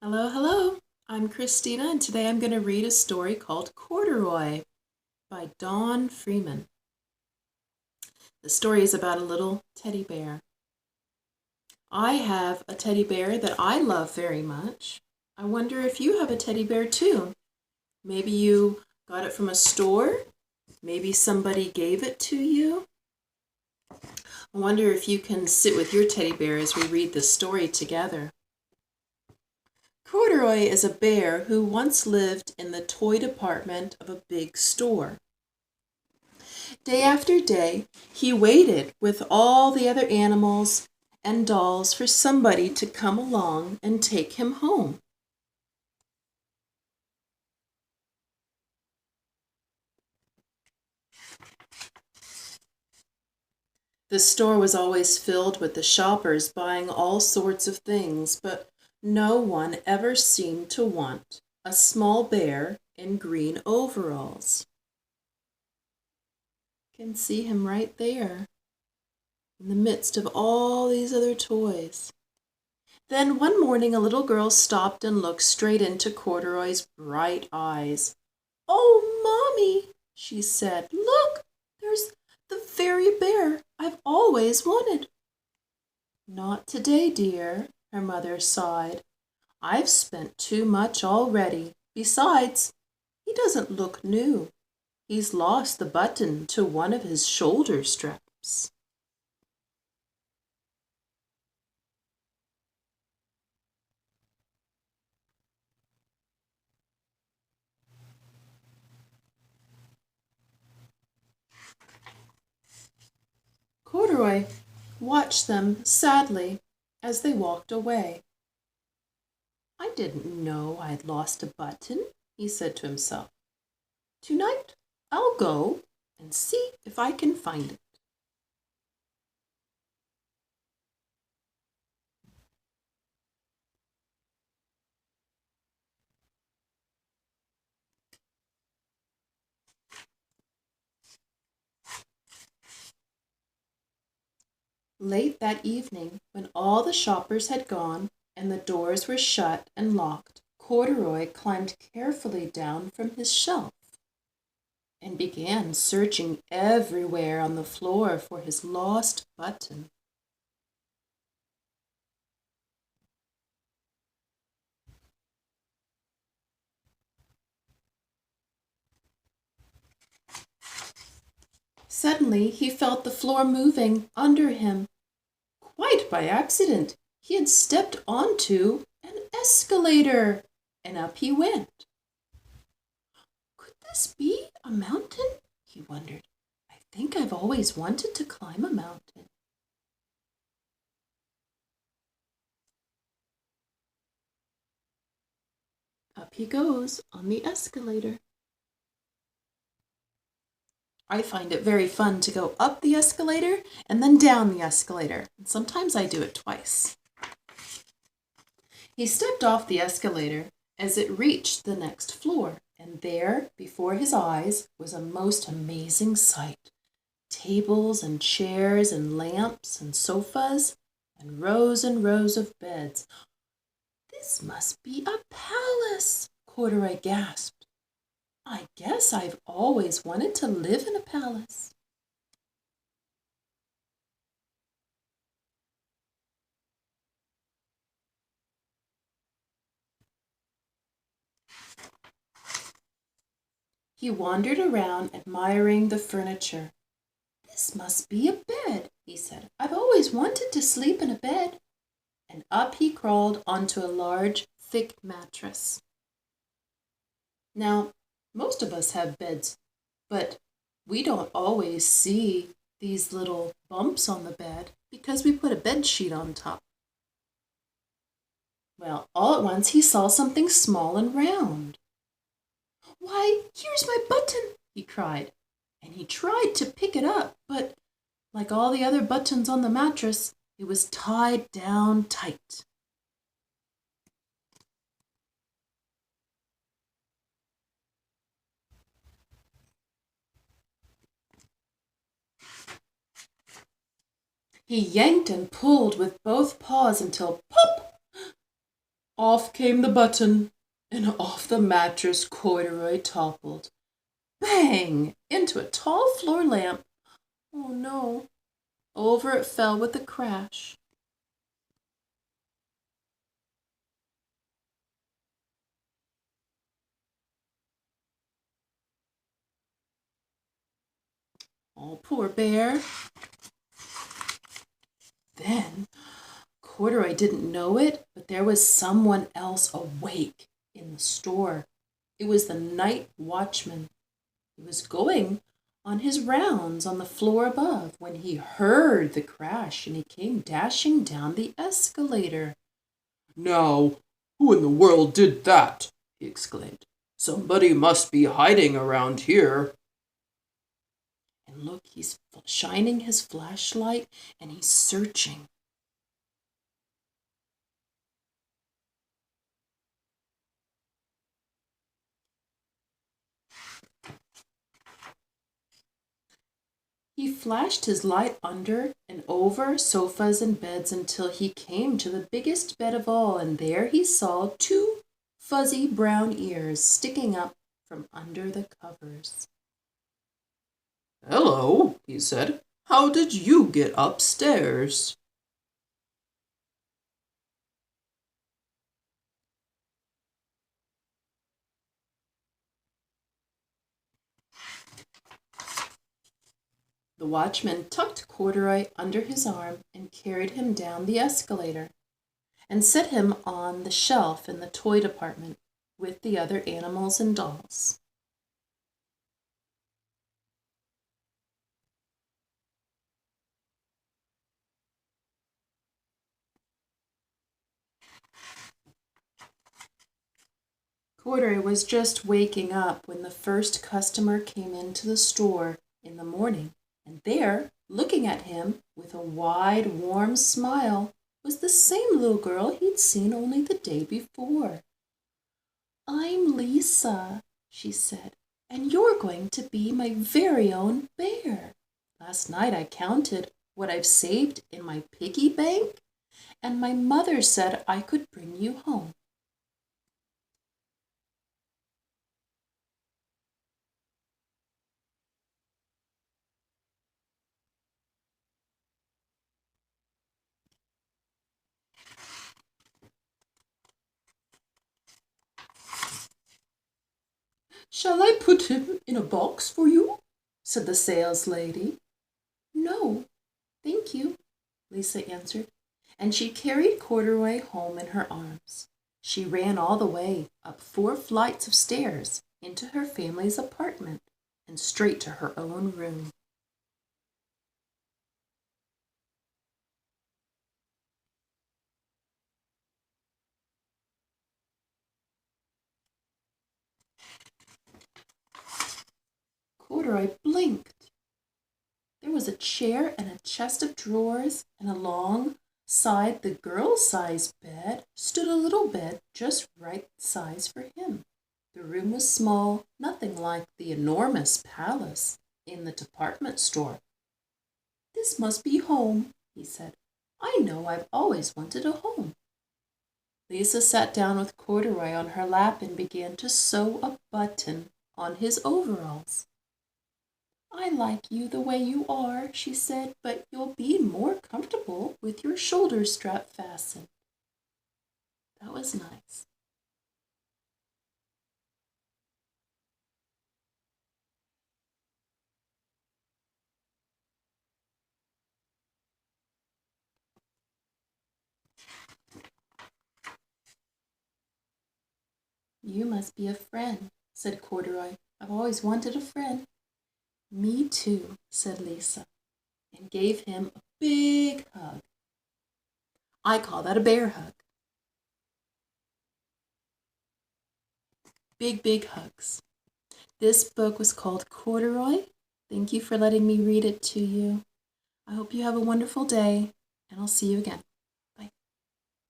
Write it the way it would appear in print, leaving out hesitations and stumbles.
Hello, hello. I'm Christina, and today I'm going to read a story called Corduroy by Don Freeman. The story is about a little teddy bear. I have a teddy bear that I love very much. I wonder if you have a teddy bear too. Maybe you got it from a store. Maybe somebody gave it to you. I wonder if you can sit with your teddy bear as we read the story together. Corduroy is a bear who once lived in the toy department of a big store. Day after day, he waited with all the other animals and dolls for somebody to come along and take him home. The store was always filled with the shoppers buying all sorts of things, but no one ever seemed to want a small bear in green overalls. You can see him right there in the midst of all these other toys. Then one morning a little girl stopped and looked straight into Corduroy's bright eyes. "Oh, Mommy," she said, "look, there's the very bear I've always wanted." "Not today, dear," her mother sighed. "I've spent too much already. Besides, he doesn't look new. He's lost the button to one of his shoulder straps." Corduroy watched them sadly as they walked away. "I didn't know I'd lost a button," he said to himself. "Tonight I'll go and see if I can find it." Late that evening, when all the shoppers had gone and the doors were shut and locked, Corduroy climbed carefully down from his shelf and began searching everywhere on the floor for his lost button. Suddenly he felt the floor moving under him. Quite by accident, he had stepped onto an escalator, and up he went. Could this be a mountain? He wondered. I think I've always wanted to climb a mountain. Up he goes on the escalator. I find it very fun to go up the escalator and then down the escalator, and sometimes I do it twice. He stepped off the escalator as it reached the next floor, and there, before his eyes, was a most amazing sight. Tables and chairs and lamps and sofas and rows of beds. "This must be a palace," Corduroy gasped. "I guess I've always wanted to live in a palace." He wandered around admiring the furniture. "This must be a bed," he said. "I've always wanted to sleep in a bed." And up he crawled onto a large, thick mattress. Now, most of us have beds, but we don't always see these little bumps on the bed because we put a bed sheet on top. Well, all at once he saw something small and round. "Why, here's my button!" he cried, and he tried to pick it up, but like all the other buttons on the mattress, it was tied down tight. He yanked and pulled with both paws until pop! Off came the button, and off the mattress Corduroy toppled. Bang! Into a tall floor lamp. Oh no! Over it fell with a crash. Oh, poor bear. Then Corduroy didn't know it, but there was someone else awake in the store. It was the night watchman. He was going on his rounds on the floor above when he heard the crash, and he came dashing down the escalator. "Now, who in the world did that?" he exclaimed. "Somebody must be hiding around here." And look, he's shining his flashlight and he's searching. He flashed his light under and over sofas and beds until he came to the biggest bed of all, and there he saw two fuzzy brown ears sticking up from under the covers. "Hello," he said. "How did you get upstairs?" The watchman tucked Corduroy under his arm and carried him down the escalator and set him on the shelf in the toy department with the other animals and dolls. Corduroy was just waking up when the first customer came into the store in the morning, and there, looking at him with a wide, warm smile, was the same little girl he'd seen only the day before. "I'm Lisa," she said, "and you're going to be my very own bear. Last night I counted what I've saved in my piggy bank, and my mother said I could bring you home." "Shall I put him in a box for you?" said the saleslady. "No, thank you," Lisa answered, and she carried Corduroy home in her arms. She ran all the way up 4 flights of stairs into her family's apartment and straight to her own room. Corduroy blinked. There was a chair and a chest of drawers, and alongside the girl-sized bed stood a little bed just right size for him. The room was small, nothing like the enormous palace in the department store. "This must be home," he said. "I know I've always wanted a home." Lisa sat down with Corduroy on her lap and began to sew a button on his overalls. "I like you the way you are," she said, "but you'll be more comfortable with your shoulder strap fastened." That was nice. "You must be a friend," said Corduroy. "I've always wanted a friend." "Me too," said Lisa, and gave him a big hug. I call that a bear hug. Big, big hugs. This book was called Corduroy. Thank you for letting me read it to you. I hope you have a wonderful day, and I'll see you again.